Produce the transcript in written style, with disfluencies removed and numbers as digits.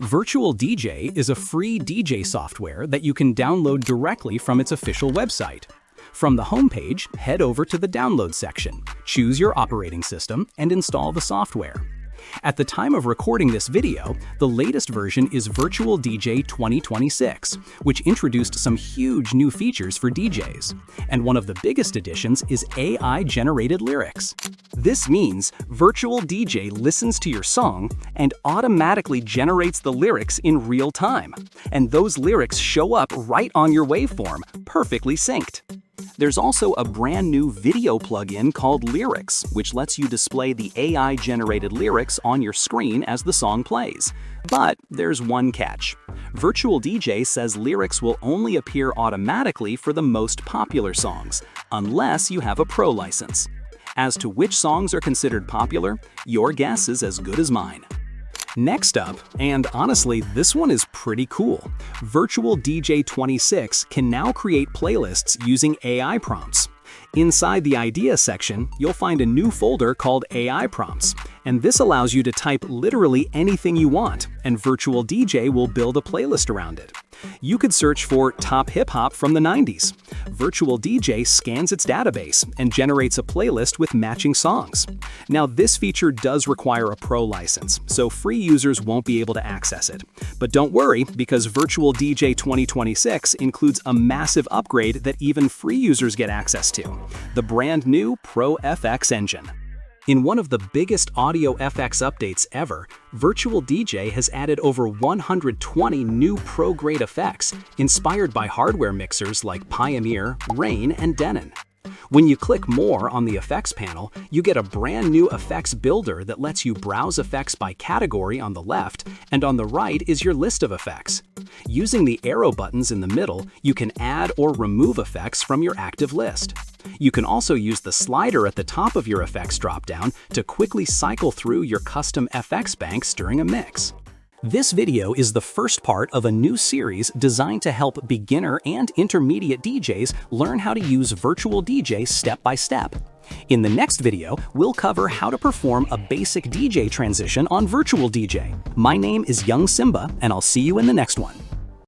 VirtualDJ is a free DJ software that you can download directly from its official website. From the homepage, head over to the Download section, choose your operating system, and install the software. At the time of recording this video, the latest version is VirtualDJ 2026, which introduced some huge new features for DJs. And one of the biggest additions is AI-generated lyrics. This means VirtualDJ listens to your song and automatically generates the lyrics in real time. And those lyrics show up right on your waveform, perfectly synced. There's also a brand new video plugin called Lyrics, which lets you display the AI-generated lyrics on your screen as the song plays. But there's one catch. VirtualDJ says lyrics will only appear automatically for the most popular songs, unless you have a pro license. As to which songs are considered popular, your guess is as good as mine. Next up, and honestly, this one is pretty cool, VirtualDJ 26 can now create playlists using AI prompts. Inside the Idea section, you'll find a new folder called AI Prompts, and this allows you to type literally anything you want, and VirtualDJ will build a playlist around it. You could search for Top Hip Hop from the 90s. VirtualDJ scans its database and generates a playlist with matching songs. Now, this feature does require a pro license, so free users won't be able to access it. But don't worry, because VirtualDJ 2026 includes a massive upgrade that even free users get access to, the brand new Pro FX engine. In one of the biggest audio FX updates ever, VirtualDJ has added over 120 new pro-grade effects inspired by hardware mixers like Pioneer, Rain, and Denon. When you click More on the effects panel, you get a brand new effects builder that lets you browse effects by category on the left, and on the right is your list of effects. Using the arrow buttons in the middle, you can add or remove effects from your active list. You can also use the slider at the top of your effects dropdown to quickly cycle through your custom FX banks during a mix. This video is the first part of a new series designed to help beginner and intermediate DJs learn how to use VirtualDJ step by step. In the next video, we'll cover how to perform a basic DJ transition on VirtualDJ. My name is Young Simba, and I'll see you in the next one.